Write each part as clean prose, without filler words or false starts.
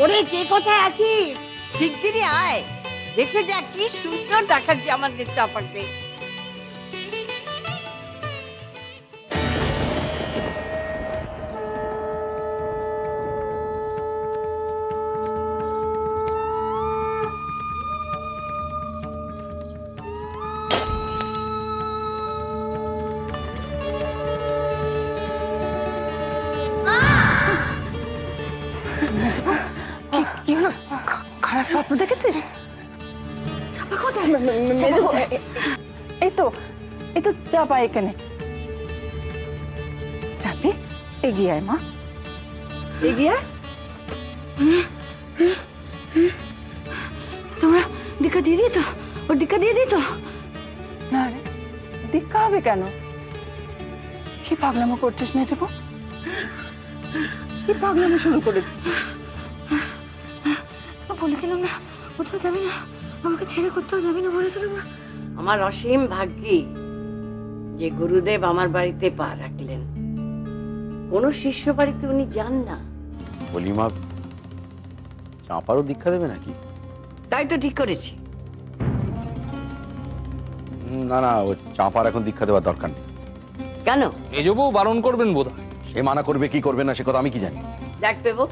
ওরে কে কোথায় আছিস? শিগগিরই আয়, দেখে যা কি সুন্দর দেখাচ্ছে আমাদের চাপাকে। কি হলো? খারাপ স্বপ্ন দেখেছিস? চাপা কোথায়? এই তো চাপা এখানে। চাপি এগিয়ে আয় মা, এগিয়ে আয়। তোমরা দীক্ষা দিয়ে দিয়েছো? ওর দীক্ষা দিয়ে দিয়েছো? না রে, দীক্ষা হবে কেন? কি পাগলামো করছিস মেজবু? কি পাগলামো শুরু করেছিস? বলেছিলাম না কোথাও যাবি না, আমাকে ছেড়ে কোথাও যাবি না বলেছিলাম না? আমার অসীম ভাগ্যি যে গুরুদেব আমার বাড়িতে পা রাখলেন। কোন শিষ্য বাড়িতে উনি যান না। বলি মা, চাঁপারও দীক্ষা দেবে নাকি? তাই তো ঠিক করেছি। না না, ও চাঁপার এখন দীক্ষা দেওয়ার দরকার নেই। কেন? মেজবউ বারণ করবেন বোধহয়। সে মানা করবে কি করবে না সে কথা আমি কি জানি। দেখ পেবো,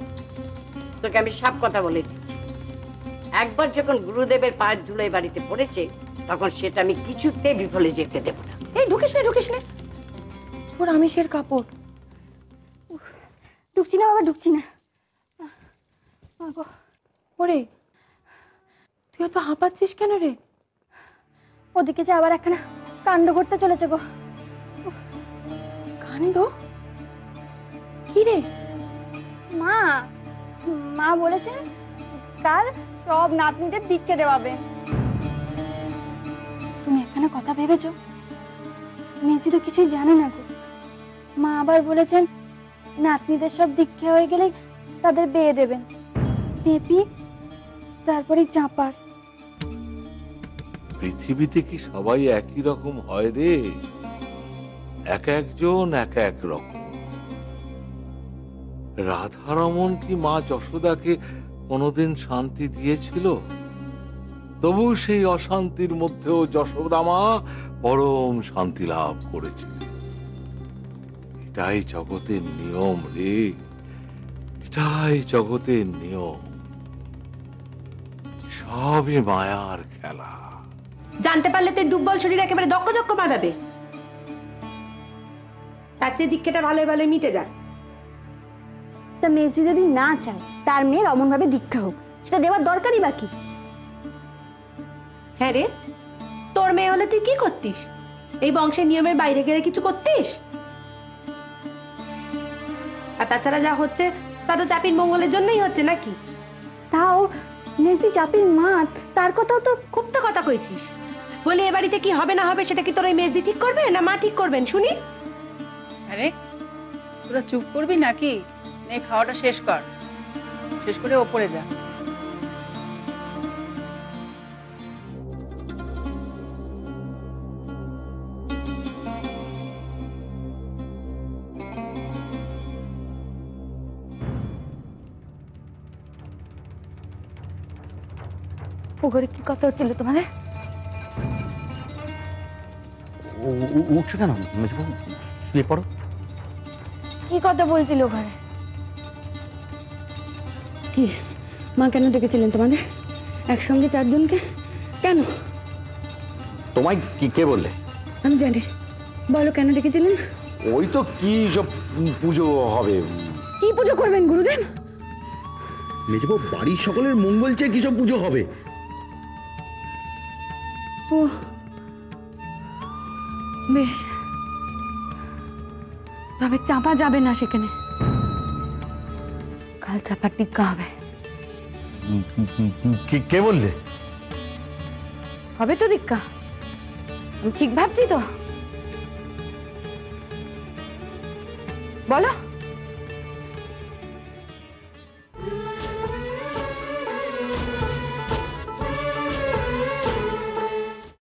তোকে আমি সব কথা বলে দিচ্ছি। একবার যখন গুরুদেবের পায়ের ধুলোয় বাড়িতে পড়েছে, তখন সেটা আমি কিছুতে বিফলে যেতে দেব না। এই ঢুকিস না, ওর আমিষের কাপড়। ঢুকছি না বাবা, ঢুকছি না। ওরে, তুই এত হাঁপাচ্ছিস কেন রে? ওদিকে যে আবার একখানা কাণ্ড করতে চলেছে গো। কাণ্ড? কি রে? মা বলেছে কাল সব নাতনিদের দীক্ষা দেওয়াবে। তুমি এখানে কথা ভেবেছো? মেজি তো কিছুই জানে না গো। মা আবার বলেছেন নাতনিদের সব দীক্ষা হয়ে গেলে তাদের বিয়ে দেবেন। পেপি, তারপরে চাপার। পৃথিবীতে কি সবাই একই রকম হয় রে? এক একজন এক এক রকম। রাধারমন কি মা যশোদাকে কোনোদিন শান্তি দিয়েছিল? তবু সেই অশান্তির মধ্যেও যশোদা মা পরম শান্তি লাভ করেছিল। এটাই জগতের নিয়ম রে, এটাই জগতের নিয়ম। সবই মায়ার খেলা। জানতে পারলে তুই দুর্বল শরীর একেবারে দক্ষ দক্ষ বাঁধাবে। তার চেয়ে দীক্ষাটা ভালোই ভালোই মিটে যাক। তা মেজি যদি না চায় তার মেয়ের অমন ভাবে দীক্ষা হোক, সেটা দেওয়ার দরকারই বাকি। হ্যাঁ রে, তোর মেয়ে হলে তুই কি করতিস? এই বংশের নিয়মের বাইরে গেলে কিছু করতিস? আর তাছাড়া যা হচ্ছে তা তো চাপির মঙ্গলের জন্যই হচ্ছে নাকি? তাও মেজি চাপির মা, তার কথাও তো খুব তো কথা কইছিস। বলি এ বাড়িতে কি হবে না হবে সেটা কি তোর ওই মেজদি ঠিক করবে না মা ঠিক করবেন শুনি? আরে তোরা চুপ করবি নাকি? নে খাওয়াটা শেষ কর, শেষ করে ওপরে যা। ও ঘরে কি কথা হচ্ছিল তোমাদের? উঠছো কেন মেজবু? শুয়ে পড়ো। কি কথা বলছিল ঘরে? কি মা কেন ডেকেছিলেন তোমাদের একসঙ্গে চারজনকে? কেন? তোমায় কি কে বললে? আমি জানি, বলো কেন ডেকেছিলেন? ওই তো কি সব পুজো হবে। কি পুজো করবেন গুরুদেব? মেজবু, বাড়ির সকলের মঙ্গল চেয়ে কি সব পুজো হবে? ও বেশ, তবে চাপা যাবে না সেখানে। কাল চাপার দীক্ষা হবে। কে বললে? হবে তো দীক্ষা, আমি ঠিক ভাবছি তো। বলো।